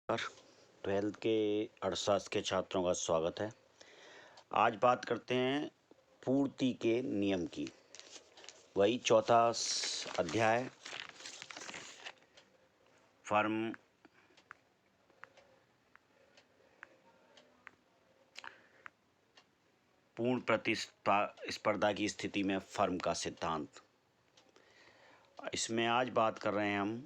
Twelfth के अर्थशास्त्र के छात्रों का स्वागत है। आज बात करते हैं पूर्ति के नियम की। वही चौथा अध्याय, फर्म पूर्ण प्रतिस्पर्धा की स्थिति में फर्म का सिद्धांत। इसमें आज बात कर रहे हैं हम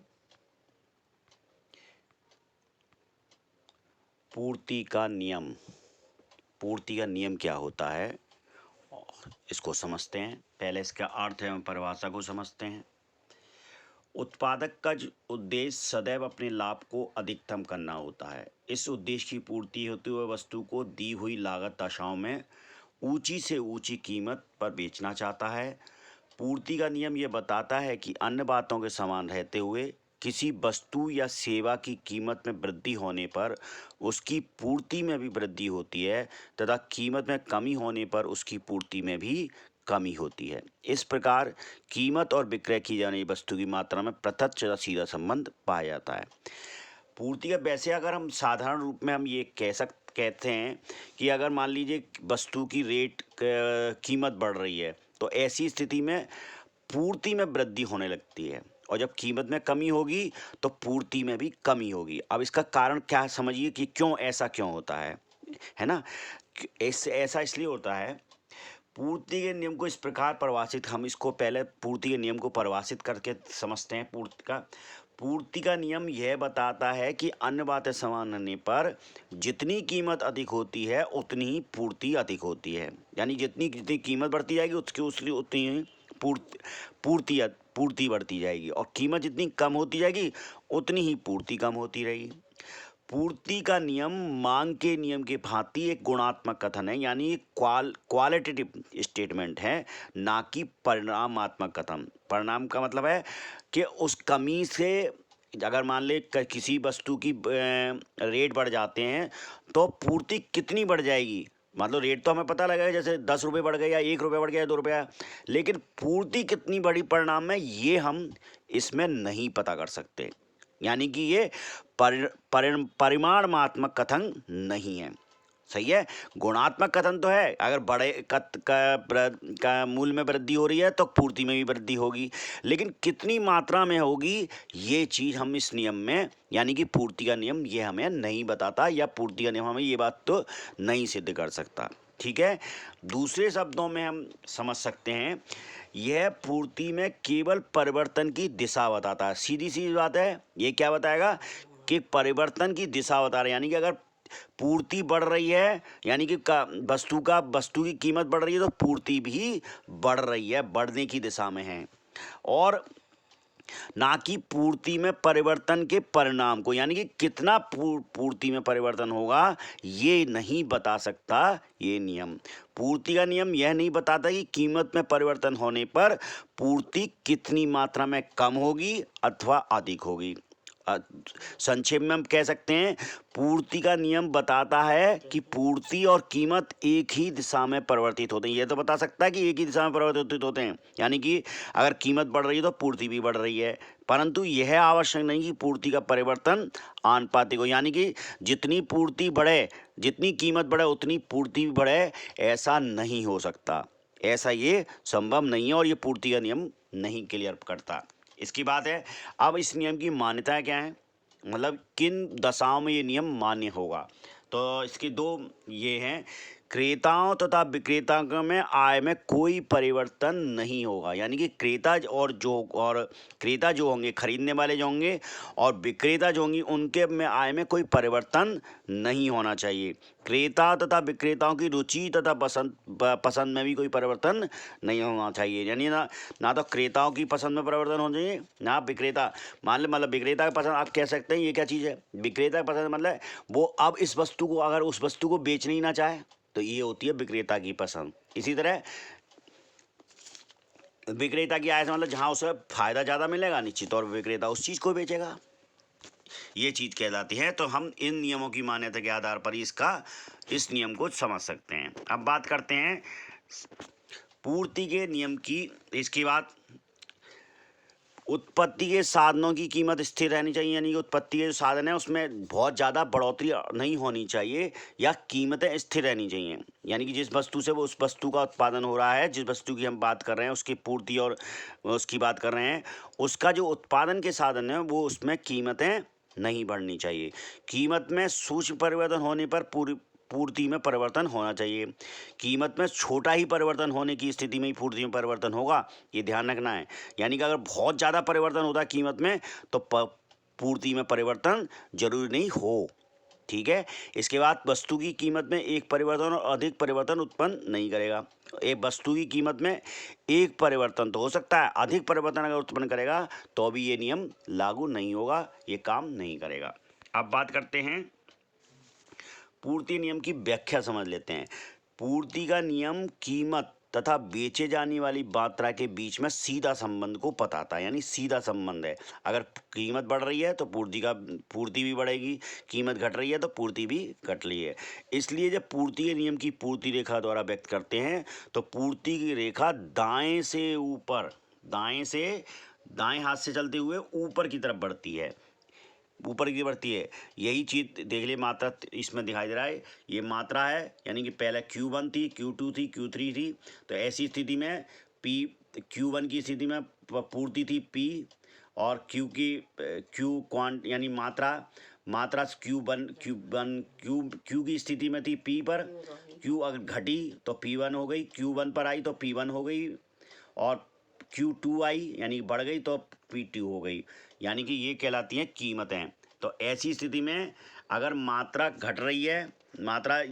पूर्ति का नियम। पूर्ति का नियम क्या होता है इसको समझते हैं। पहले इसका अर्थ एवं परिभाषा को समझते हैं। उत्पादक का उद्देश्य सदैव अपने लाभ को अधिकतम करना होता है। इस उद्देश्य की पूर्ति होते हुए वस्तु को दी हुई लागत दशाओं में ऊंची से ऊंची कीमत पर बेचना चाहता है। पूर्ति का नियम यह बताता है कि अन्य बातों के समान रहते हुए किसी वस्तु या सेवा की कीमत में वृद्धि होने पर उसकी पूर्ति में भी वृद्धि होती है तथा कीमत में कमी होने पर उसकी पूर्ति में भी कमी होती है। इस प्रकार कीमत और विक्रय की जाने वाली वस्तु की मात्रा में प्रत्यक्ष तथा सीधा संबंध पाया जाता है। पूर्ति का वैसे अगर हम साधारण रूप में हम ये कहते हैं कि अगर मान लीजिए वस्तु की कीमत बढ़ रही है तो ऐसी स्थिति में पूर्ति में वृद्धि होने लगती है और जब कीमत में कमी होगी तो पूर्ति में भी कमी होगी। अब इसका कारण क्या समझिए कि क्यों होता है ना। ऐसा इसलिए होता है। पूर्ति के नियम को इस प्रकार परिभाषित, हम इसको पहले पूर्ति के नियम को परिभाषित करके समझते हैं। पूर्ति का नियम यह बताता है कि अन्य बातें समान रहने पर जितनी कीमत अधिक होती है उतनी ही पूर्ति अधिक होती है। यानी जितनी जितनी कीमत बढ़ती जाएगी उसकी उतनी ही पूर्ति बढ़ती जाएगी और कीमत जितनी कम होती जाएगी उतनी ही पूर्ति कम होती रहेगी। पूर्ति का नियम मांग के नियम के भांति एक गुणात्मक कथन है, यानी क्वालिटेटिव स्टेटमेंट है, ना कि परिणामात्मक कथन। परिणाम का मतलब है कि उस कमी से अगर मान ले किसी वस्तु की रेट बढ़ जाते हैं तो पूर्ति कितनी बढ़ जाएगी। मतलब रेट तो हमें पता लगेगा, जैसे 10 रुपये बढ़ गए या 1 रुपये बढ़ गया या 2 रुपया, लेकिन पूर्ति कितनी बड़ी परिणाम में ये हम इसमें नहीं पता कर सकते। यानी कि ये परिमाणात्मक कथन नहीं है। सही है। गुणात्मक कथन तो है, अगर बड़े का मूल्य में वृद्धि हो रही है तो पूर्ति में भी वृद्धि होगी, लेकिन कितनी मात्रा में होगी ये चीज हम इस नियम में, यानी कि पूर्ति का नियम ये हमें नहीं बताता, या पूर्ति का नियम हमें ये बात तो नहीं सिद्ध कर सकता। ठीक है। दूसरे शब्दों में हम समझ सकते हैं, यह पूर्ति में केवल परिवर्तन की दिशा बताता है। सीधी सी बात है, ये क्या बताएगा कि परिवर्तन की दिशा बता रहा है। यानी कि अगर पूर्ति बढ़ रही है, यानी कि वस्तु की कीमत बढ़ रही है तो पूर्ति भी बढ़ रही है, बढ़ने की दिशा में है, और ना कि पूर्ति में परिवर्तन के परिणाम को, यानी कि कितना पूर्ति में परिवर्तन होगा ये नहीं बता सकता ये नियम। पूर्ति का नियम यह नहीं बताता कि कीमत में परिवर्तन होने पर पूर्ति कितनी मात्रा में कम होगी अथवा अधिक होगी। संक्षेप में हम कह सकते हैं, पूर्ति का नियम बताता है कि पूर्ति और कीमत एक ही दिशा में परिवर्तित होते हैं। यह तो बता सकता है कि एक ही दिशा में परिवर्तित होते हैं, यानी कि अगर कीमत बढ़ रही है तो पूर्ति भी बढ़ रही है, परंतु यह आवश्यक नहीं कि पूर्ति का परिवर्तन आनुपातिक हो, यानी कि जितनी पूर्ति बढ़े, जितनी कीमत बढ़े उतनी पूर्ति भी बढ़े, ऐसा नहीं हो सकता। ऐसा ये संभव नहीं है और ये पूर्ति का नियम नहीं क्लियर करता। इसकी बात है। अब इस नियम की मान्यताएं क्या है, मतलब किन दशाओं में ये नियम मान्य होगा। तो इसकी दो ये हैं, क्रेताओं तथा विक्रेताओं में आय में कोई परिवर्तन नहीं होगा। यानी कि क्रेता जो होंगे, खरीदने वाले जो होंगे, और विक्रेता जो होंगी, उनके में आय में कोई परिवर्तन नहीं होना चाहिए। क्रेता तथा विक्रेताओं की रुचि तथा पसंद में भी कोई परिवर्तन नहीं होना चाहिए। यानी ना तो क्रेताओं की पसंद में परिवर्तन होना चाहिए, ना विक्रेता। मतलब विक्रेता की पसंद, आप कह सकते हैं ये क्या चीज़ है, विक्रेता की पसंद मतलब वो अब इस वस्तु को, अगर उस वस्तु को बेचना ही ना चाहे तो ये होती है विक्रेता की पसंद। इसी तरह विक्रेता की आय से मतलब जहाँ उसे फायदा ज़्यादा मिलेगा, निश्चित तौर पर विक्रेता उस चीज़ को बेचेगा, ये चीज़ कहलाती है। तो हम इन नियमों की मान्यता के आधार पर इस नियम को समझ सकते हैं। अब बात करते हैं पूर्ति के नियम की। इसके बाद उत्पत्ति के साधनों की कीमत स्थिर रहनी चाहिए, यानी कि उत्पत्ति के जो साधन है उसमें बहुत ज़्यादा बढ़ोतरी नहीं होनी चाहिए या कीमतें स्थिर रहनी चाहिए। यानी कि जिस वस्तु से वो उस वस्तु का उत्पादन हो रहा है, जिस वस्तु की हम बात कर रहे हैं उसकी पूर्ति और उसकी बात कर रहे हैं, उसका जो उत्पादन के साधन है वो उसमें कीमतें नहीं बढ़नी चाहिए। कीमत में सूक्ष्म परिवर्तन होने पर पूर्ति में परिवर्तन होना चाहिए। कीमत में छोटा ही परिवर्तन होने की स्थिति में ही पूर्ति में परिवर्तन होगा, ये ध्यान रखना है। यानी कि अगर बहुत ज़्यादा परिवर्तन होता है कीमत में तो पूर्ति में परिवर्तन जरूरी नहीं हो। ठीक है। इसके बाद वस्तु की कीमत में एक परिवर्तन और अधिक परिवर्तन उत्पन्न नहीं करेगा। एक वस्तु की कीमत में एक परिवर्तन तो हो सकता है, अधिक परिवर्तन अगर उत्पन्न करेगा तो भी ये नियम लागू नहीं होगा, ये काम नहीं करेगा। अब बात करते हैं पूर्ति नियम की व्याख्या समझ लेते हैं। पूर्ति का नियम कीमत तथा बेचे जाने वाली मात्रा के बीच में सीधा संबंध को बताता है, यानी सीधा संबंध है। अगर कीमत बढ़ रही है तो पूर्ति भी बढ़ेगी, कीमत घट रही है तो पूर्ति भी घट रही है। इसलिए जब पूर्ति के नियम की पूर्ति रेखा द्वारा व्यक्त करते हैं तो पूर्ति की रेखा दाएं से दाएं हाथ से चलते हुए ऊपर की तरफ बढ़ती है, ऊपर की बढ़ती है। यही चीज देख लिए, मात्रा इसमें दिखाई दे रहा है, ये मात्रा है, यानी कि पहले Q1 थी, Q2 थी, Q3 थी। तो ऐसी स्थिति में Q1 की स्थिति में पूर्ति थी P, और Q यानी मात्रा Q की स्थिति में थी P पर। Q अगर घटी तो P1 हो गई, Q1 पर आई तो P1 हो गई, और Q2 आई यानी बढ़ गई तो P2 हो गई। यानी कि ये कहलाती हैं कीमतें। तो ऐसी स्थिति में अगर मात्रा घट रही है, मात्रा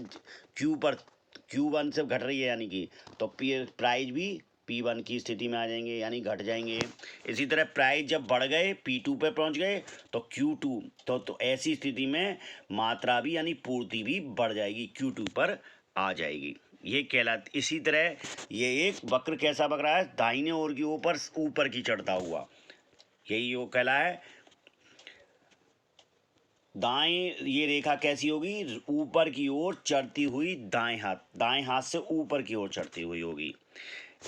Q1 से घट रही है, यानी कि तो प्राइस भी P1 की स्थिति में आ जाएंगे, यानी घट जाएंगे। इसी तरह प्राइस जब बढ़ गए P2 पे पहुंच गए तो Q2 तो ऐसी स्थिति में मात्रा भी यानी पूर्ति भी बढ़ जाएगी, Q2 पर आ जाएगी। ये कहलाती। इसी तरह ये एक वक्र कैसा वक्र है, दाहिने ओर की ऊपर की चढ़ता हुआ, यही वो कहला है। दाएं ये रेखा कैसी होगी, ऊपर की ओर चढ़ती हुई, दाएं हाथ से ऊपर की ओर चढ़ती हुई होगी।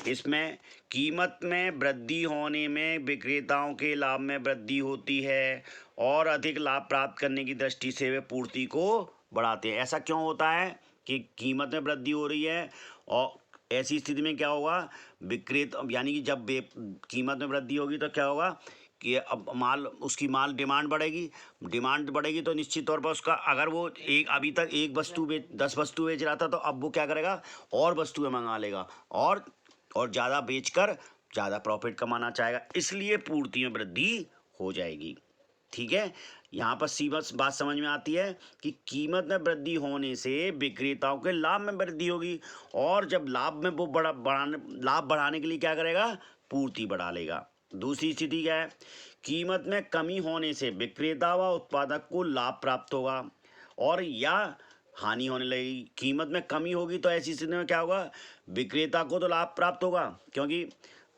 इसमें कीमत में वृद्धि होने में विक्रेताओं के लाभ में वृद्धि होती है और अधिक लाभ प्राप्त करने की दृष्टि से वे पूर्ति को बढ़ाते हैं। ऐसा क्यों होता है कि कीमत में वृद्धि हो रही है, और ऐसी स्थिति में क्या होगा, विक्रेता यानी कि जब कीमत में वृद्धि होगी तो क्या होगा कि अब उसकी डिमांड बढ़ेगी तो निश्चित तौर पर उसका, अगर वो अभी तक 10 वस्तु बेच रहा था तो अब वो क्या करेगा, और वस्तुएं मंगा लेगा और ज़्यादा बेचकर ज़्यादा प्रॉफिट कमाना चाहेगा, इसलिए पूर्ति में वृद्धि हो जाएगी। ठीक है। यहाँ पर सी बस बात समझ में आती है कि कीमत में वृद्धि होने से विक्रेताओं के लाभ में वृद्धि होगी, और जब लाभ में वो लाभ बढ़ाने के लिए क्या करेगा, पूर्ति बढ़ा लेगा। दूसरी स्थिति क्या है, कीमत में कमी होने से विक्रेता व उत्पादक को लाभ प्राप्त होगा और या हानि होने लगेगी। कीमत में कमी होगी तो ऐसी स्थिति में क्या होगा, विक्रेता को तो लाभ प्राप्त होगा, क्योंकि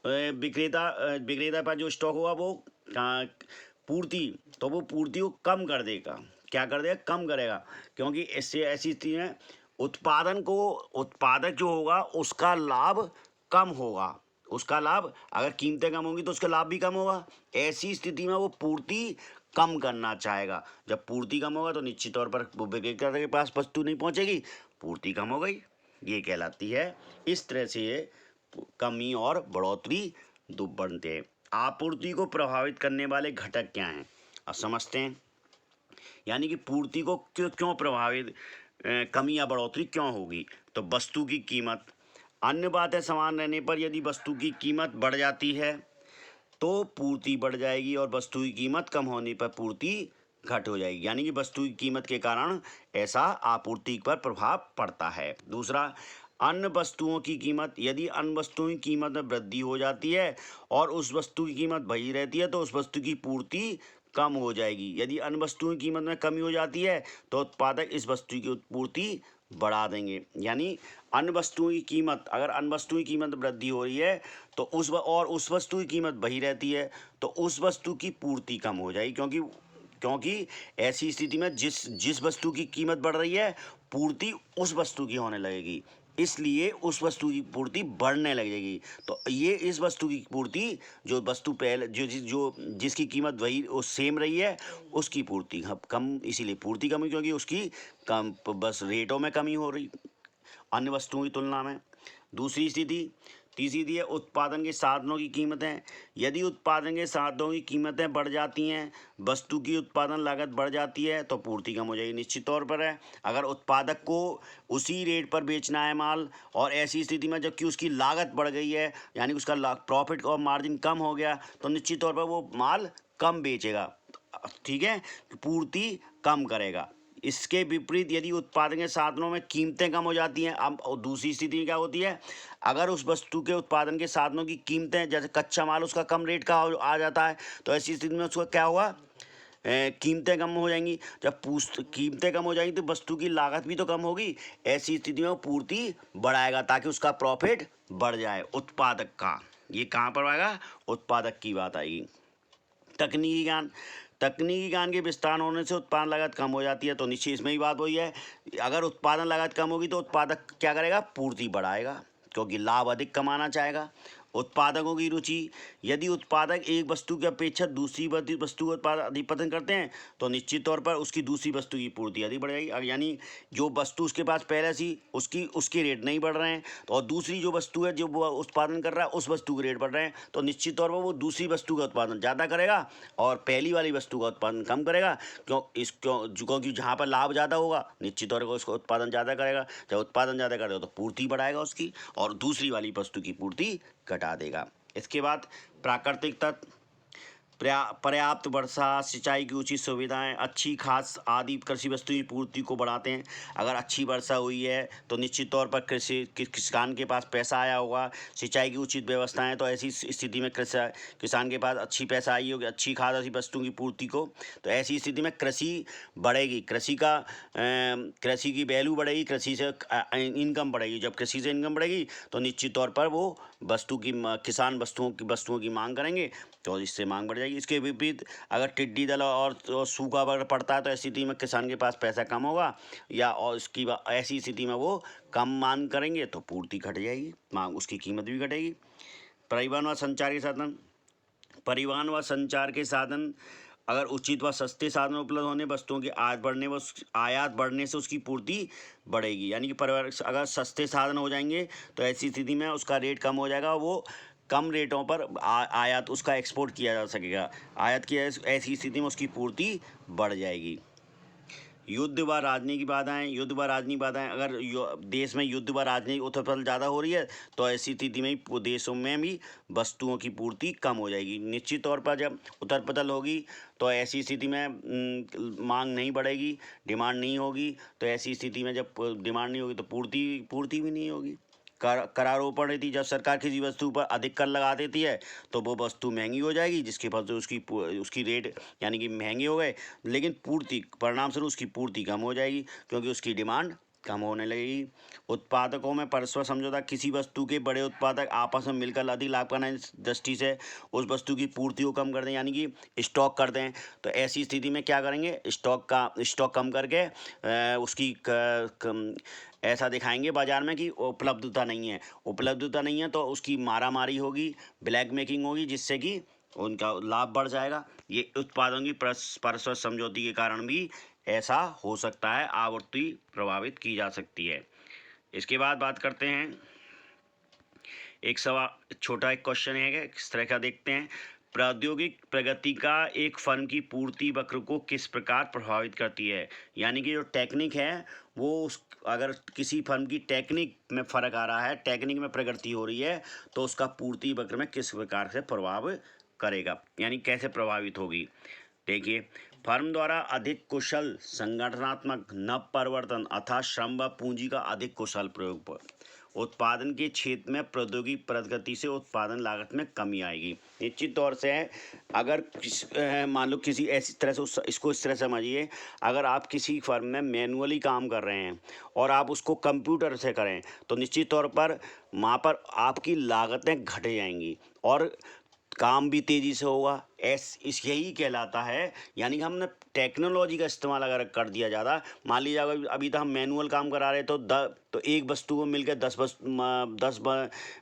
विक्रेता पर जो स्टॉक होगा वो पूर्ति वो पूर्ति को कम कर देगा। क्या कर देगा, कम करेगा, क्योंकि इससे ऐसी स्थिति में उत्पादक जो होगा उसका लाभ कम होगा। उसका लाभ, अगर कीमतें कम होंगी तो उसका लाभ भी कम होगा। ऐसी स्थिति में वो पूर्ति कम करना चाहेगा। जब पूर्ति कम होगा तो निश्चित तौर पर वो विक्रेता के पास वस्तु नहीं पहुंचेगी, पूर्ति कम हो गई, ये कहलाती है। इस तरह से ये कमी और बढ़ोतरी दो बनते हैं। आपूर्ति को प्रभावित करने वाले घटक क्या हैं, अब समझते हैं। यानी कि पूर्ति को क्यों प्रभावित, कमी या बढ़ोतरी क्यों होगी, तो वस्तु की कीमत, अन्य बातें समान रहने पर यदि वस्तु की कीमत बढ़ जाती है तो पूर्ति बढ़ जाएगी, और वस्तु की कीमत कम होने पर पूर्ति घट हो जाएगी। यानी कि वस्तु की कीमत के कारण ऐसा आपूर्ति पर प्रभाव पड़ता है। दूसरा, अन्य वस्तुओं की कीमत, यदि अन्य वस्तुओं की कीमत में वृद्धि हो जाती है और उस वस्तु की कीमत वही रहती है तो उस वस्तु की पूर्ति कम हो जाएगी। यदि अन्य वस्तुओं की कीमत में कमी हो जाती है तो उत्पादक इस वस्तु की पूर्ति बढ़ा देंगे। यानी अन्य वस्तुओं की कीमत, अगर अन्य वस्तुओं की कीमत वृद्धि हो रही है तो उस वस्तु की कीमत वही रहती है तो उस वस्तु की पूर्ति कम हो जाएगी, क्योंकि ऐसी स्थिति में जिस वस्तु की कीमत बढ़ रही है पूर्ति उस वस्तु की होने लगेगी। इसलिए उस वस्तु की पूर्ति बढ़ने लग जाएगी। तो ये इस वस्तु की पूर्ति, जो वस्तु पहले जो जिसकी कीमत वही वो सेम रही है, उसकी पूर्ति कम, इसीलिए पूर्ति कम हुई, क्योंकि उसकी कम बस रेटों में कमी हो रही अन्य वस्तुओं की तुलना में। दूसरी स्थिति, तीसरी स्थिति है उत्पादन के साधनों की कीमतें। यदि उत्पादन के साधनों की कीमतें बढ़ जाती हैं, वस्तु की उत्पादन लागत बढ़ जाती है, तो पूर्ति कम हो जाएगी। निश्चित तौर पर है, अगर उत्पादक को उसी रेट पर बेचना है माल, और ऐसी स्थिति में जबकि उसकी लागत बढ़ गई है, यानी उसका प्रॉफिट और मार्जिन कम हो गया, तो निश्चित तौर पर वो माल कम बेचेगा, ठीक है, पूर्ति कम करेगा। इसके विपरीत यदि उत्पादन के साधनों में कीमतें कम हो जाती हैं, अब दूसरी स्थिति में क्या होती है, अगर उस वस्तु के उत्पादन के साधनों की कीमतें, जैसे कच्चा माल उसका कम रेट का आ जाता है, तो ऐसी स्थिति में उसका क्या होगा, कीमतें कम हो जाएंगी। जब कीमतें कम हो जाएंगी तो वस्तु की लागत भी तो कम होगी। ऐसी स्थिति में वो पूर्ति बढ़ाएगा ताकि उसका प्रॉफिट बढ़ जाए उत्पादक का। ये कहाँ पर आएगा, उत्पादक की बात आएगी। तकनीकी ज्ञान, तकनीकी ज्ञान के विस्तार होने से उत्पादन लागत कम हो जाती है, तो निश्चित इसमें ही बात वही है, अगर उत्पादन लागत कम होगी तो उत्पादक क्या करेगा, पूर्ति बढ़ाएगा, क्योंकि लाभ अधिक कमाना चाहेगा। उत्पादकों की रुचि, यदि उत्पादक एक वस्तु की अपेक्षा दूसरी वस्तु का उत्पादन अधिक पसंद करते हैं, तो निश्चित तौर पर उसकी दूसरी वस्तु की पूर्ति अधिक बढ़ जाएगी। यानी जो वस्तु उसके पास पहले से उसके रेट नहीं बढ़ रहे हैं, तो और दूसरी जो वस्तु है जो वो उत्पादन कर रहा है उस वस्तु के रेट बढ़ रहे हैं, तो निश्चित तौर पर वो दूसरी वस्तु का उत्पादन ज़्यादा करेगा और पहली वाली वस्तु का उत्पादन कम करेगा। क्योंकि जहाँ पर लाभ ज़्यादा होगा, निश्चित तौर पर उसका उत्पादन ज़्यादा करेगा। जब उत्पादन ज़्यादा करेगा तो पूर्ति बढ़ाएगा उसकी, और दूसरी वाली वस्तु की पूर्ति घटा देगा। इसके बाद प्राकृतिक तत्व, पर्याप्त वर्षा, सिंचाई की उचित सुविधाएं, अच्छी खाद आदि कृषि वस्तु की पूर्ति को बढ़ाते हैं। अगर अच्छी वर्षा हुई है तो निश्चित तौर पर किसान के पास पैसा आया होगा। सिंचाई की उचित व्यवस्थाएं, तो ऐसी स्थिति में किसान के पास अच्छी पैसा आई होगी, अच्छी खाद ऐसी वस्तुओं की पूर्ति को, तो ऐसी स्थिति में कृषि बढ़ेगी, कृषि की वैल्यू बढ़ेगी, कृषि से इनकम बढ़ेगी। जब कृषि से इनकम बढ़ेगी तो निश्चित तौर पर वो किसान वस्तुओं की मांग करेंगे, तो इससे मांग बढ़ जाएगी। इसके विपरीत अगर टिड्डी दल और सूखा अगर पड़ता है, तो ऐसी स्थिति में किसान के पास पैसा कम होगा, या और ऐसी स्थिति में वो कम मांग करेंगे, तो पूर्ति घट जाएगी, मांग उसकी कीमत भी घटेगी। परिवहन व संचार के साधन, परिवहन व संचार के साधन अगर उचित व सस्ते साधन उपलब्ध होने, वस्तुओं की आयात बढ़ने से उसकी पूर्ति बढ़ेगी। यानी कि अगर सस्ते साधन हो जाएंगे तो ऐसी स्थिति में उसका रेट कम हो जाएगा, वो कम रेटों पर आयात उसका एक्सपोर्ट किया जा सकेगा। आयात की ऐसी स्थिति में उसकी पूर्ति बढ़ जाएगी। युद्ध व राजनीतिक बाधाएं, अगर देश में युद्ध व राजनीतिक उथल-पुथल ज़्यादा हो रही है, तो ऐसी स्थिति में देशों में भी वस्तुओं की पूर्ति कम हो जाएगी। निश्चित तौर पर जब उथल-पुथल होगी तो ऐसी स्थिति में मांग नहीं बढ़ेगी, डिमांड नहीं होगी, तो ऐसी स्थिति में जब डिमांड नहीं होगी तो पूर्ति भी नहीं होगी। करारोपण नीति, जब सरकार किसी वस्तु पर अधिक कर लगा देती है तो वो वस्तु महंगी हो जाएगी, जिसके फल से उसकी रेट यानी कि महंगे हो गए, लेकिन परिणाम स्वरूप उसकी पूर्ति कम हो जाएगी, क्योंकि उसकी डिमांड कम होने लगेगी। उत्पादकों में परस्पर समझौता, किसी वस्तु के बड़े उत्पादक आपस में मिलकर अधिक लाभ करने की दृष्टि से उस वस्तु की पूर्ति को कम कर दें, यानी कि स्टॉक कर दें, तो ऐसी स्थिति में क्या करेंगे, स्टॉक कम करके ऐसा दिखाएंगे बाजार में कि उपलब्धता नहीं है, तो उसकी मारामारी होगी, ब्लैक मेकिंग होगी, जिससे कि उनका लाभ बढ़ जाएगा। ये उत्पादों की परस्पर समझौते के कारण भी ऐसा हो सकता है, आपूर्ति प्रभावित की जा सकती है। इसके बाद बात करते हैं, एक क्वेश्चन है, किस तरह का देखते हैं। प्रौद्योगिक प्रगति का एक फर्म की पूर्ति वक्र को किस प्रकार प्रभावित करती है। यानी कि जो टेक्निक है वो अगर किसी फर्म की टेक्निक में फ़र्क आ रहा है, टेक्निक में प्रगति हो रही है, तो उसका पूर्ति वक्र में किस प्रकार से प्रभाव करेगा, यानी कैसे प्रभावित होगी। देखिए, फर्म द्वारा अधिक कुशल संगठनात्मक नव परिवर्तन अर्थात श्रम व पूंजी का अधिक कुशल प्रयोग पर उत्पादन के क्षेत्र में प्रौद्योगिक प्रगति से उत्पादन लागत में कमी आएगी। निश्चित तौर से अगर मान लो किसी ऐसी तरह से इसको इस तरह समझिए, अगर आप किसी फर्म में मैनुअली काम कर रहे हैं और आप उसको कंप्यूटर से करें, तो निश्चित तौर पर वहाँ पर आपकी लागतें घट जाएंगी और काम भी तेजी से होगा। इस यही कहलाता है, यानी कि हमने टेक्नोलॉजी का इस्तेमाल अगर कर दिया ज़्यादा, मान लीजिए अगर अभी तो हम मैनुअल काम करा रहे तो एक वस्तु को मिलकर 10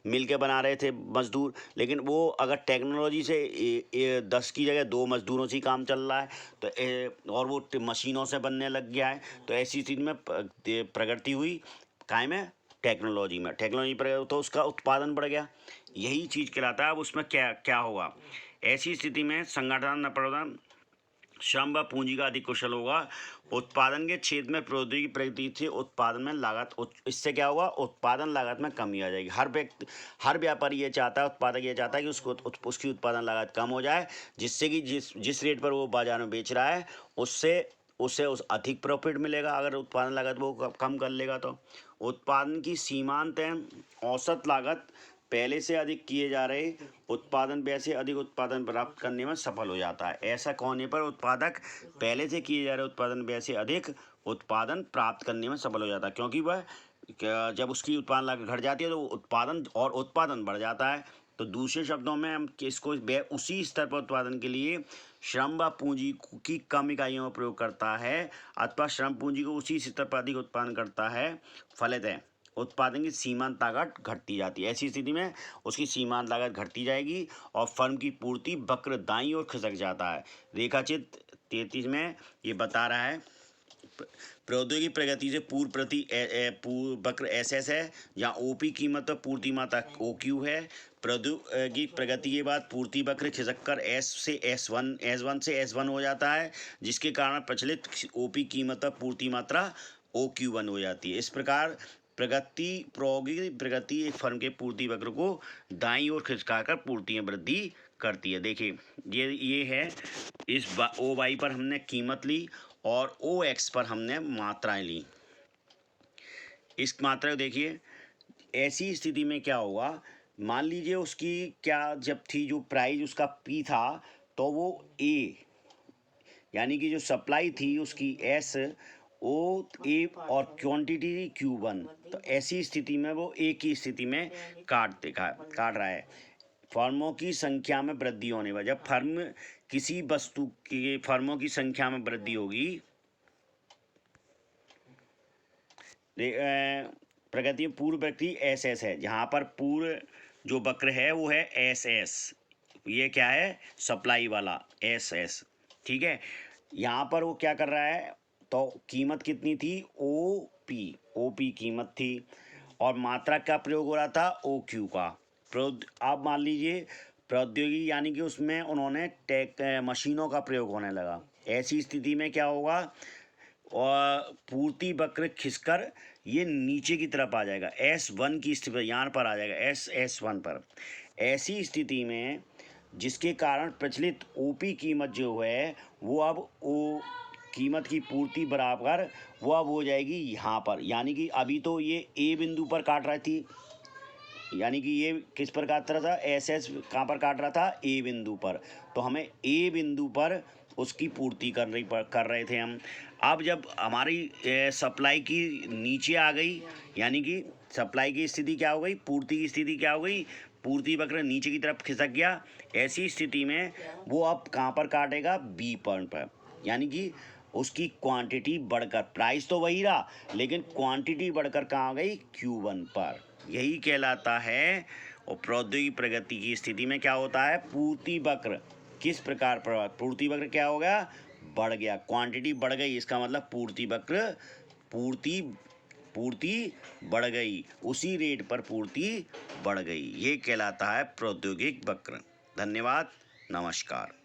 मिलके बना रहे थे मजदूर, लेकिन वो अगर टेक्नोलॉजी से 10 की जगह 2 मजदूरों से ही काम चल रहा है तो और वो मशीनों से बनने लग गया है, तो ऐसी स्थिति में प्रगति हुई कायम है टेक्नोलॉजी में। टेक्नोलॉजी पर तो उसका उत्पादन बढ़ गया, यही चीज़ कहलाता है। अब उसमें क्या क्या होगा, ऐसी स्थिति में संगठन प्रबंधन श्रम व पूंजी का अधिक कुशल होगा। उत्पादन के क्षेत्र में प्रौद्योगिकी प्रगति से उत्पादन में लागत इससे क्या होगा, उत्पादन लागत में कमी आ जाएगी। हर व्यापारी ये चाहता है, उत्पादक ये चाहता है कि उसकी उत्पादन लागत कम हो जाए, जिससे कि जिस रेट पर वो बाजार में बेच रहा है उससे अधिक प्रॉफिट मिलेगा। अगर उत्पादन लागत वो कम कर लेगा तो उत्पादन की सीमांत औसत लागत पहले से अधिक किए जा रहे उत्पादन व्यय से अधिक उत्पादन प्राप्त करने में सफल हो जाता है। ऐसा होने पर उत्पादक पहले से किए जा रहे उत्पादन व्यय से अधिक उत्पादन प्राप्त करने में सफल हो जाता है, क्योंकि वह जब उसकी उत्पादन लागत घट जाती है तो उत्पादन बढ़ जाता है। तो दूसरे शब्दों में हम इसको उसी स्तर पर उत्पादन के लिए श्रम व पूंजी की कम इकाइयों का प्रयोग करता है अथवा श्रम पूंजी को उसी स्तर पर अधिक उत्पादन करता है, फलितः उत्पादन की सीमांत लागत घटती जाती है। ऐसी स्थिति में उसकी सीमांत लागत घटती जाएगी और फर्म की पूर्ति वक्र दाईं ओर खिसक जाता है। रेखाचित्र 33 में ये बता रहा है, प्रौद्योगिकी प्रगति से पूर्व प्रति वक्र SS है, जहाँ OP कीमत और पूर्ति मात्रा OQ है। प्रौद्योगिकी प्रगति के बाद पूर्ति वक्र खिसककर S से S1 से S1 हो जाता है, जिसके कारण प्रचलित OP कीमत और पूर्ति मात्रा OQ1 हो जाती है। इस प्रकार प्रौद्योगिकी प्रगति एक फर्म के पूर्ति वक्र को दाईं ओर खिसकाकर पूर्ति में वृद्धि करती है। देखिए ये है, इस OY पर हमने कीमत ली और OX पर हमने मात्राएं ली। इस मात्रा को देखिए, ऐसी स्थिति में क्या होगा, मान लीजिए उसकी क्या जब थी जो प्राइस उसका P था तो वो A, यानी कि जो सप्लाई थी उसकी S OA और क्वांटिटी Q1, तो ऐसी स्थिति में वो A की स्थिति में काट रहा है। फर्मों की संख्या में वृद्धि होने पर, जब किसी वस्तु की फर्मों की संख्या में वृद्धि होगी, प्रगति में पूर्व वक्र SS है, जहाँ पर पूर्व जो वक्र है वो है SS, ये क्या है सप्लाई वाला SS, ठीक है। यहाँ पर वो क्या कर रहा है, तो कीमत कितनी थी OP कीमत थी और मात्रा का प्रयोग हो रहा था OQ का। अब मान लीजिए प्रौद्योगिकी यानी कि उसमें उन्होंने मशीनों का प्रयोग होने लगा। ऐसी स्थिति में क्या होगा, और पूर्ति वक्र खिसकर ये नीचे की तरफ आ जाएगा, S1 की स्थिति पर यहाँ पर आ जाएगा, S1 पर। ऐसी स्थिति में जिसके कारण प्रचलित OP कीमत जो है वो अब कीमत की पूर्ति बराबर वो अब हो जाएगी यहाँ पर, यानी कि अभी तो ये A बिंदु पर काट रही थी, यानी कि ये किस पर काट रहा था, SS कहाँ पर काट रहा था, A बिंदु पर, तो हमें A बिंदु पर उसकी पूर्ति कर रहे थे हम। अब जब हमारी सप्लाई की नीचे आ गई, यानी कि सप्लाई की स्थिति क्या हो गई, पूर्ति की स्थिति क्या हो गई, पूर्ति वक्र नीचे की तरफ खिसक गया। ऐसी स्थिति में वो अब कहाँ पर काटेगा, B पॉइंट पर, यानी कि उसकी क्वांटिटी बढ़कर, प्राइस तो वही रहा लेकिन क्वांटिटी बढ़कर कहाँ आ गई, Q1 पर। यही कहलाता है। और प्रौद्योगिकी प्रगति की स्थिति में क्या होता है, पूर्ति वक्र किस प्रकार पर, पूर्ति वक्र क्या हो गया, बढ़ गया, क्वांटिटी बढ़ गई, इसका मतलब पूर्ति वक्र पूर्ति बढ़ गई, उसी रेट पर पूर्ति बढ़ गई, ये कहलाता है प्रौद्योगिक वक्र। धन्यवाद, नमस्कार।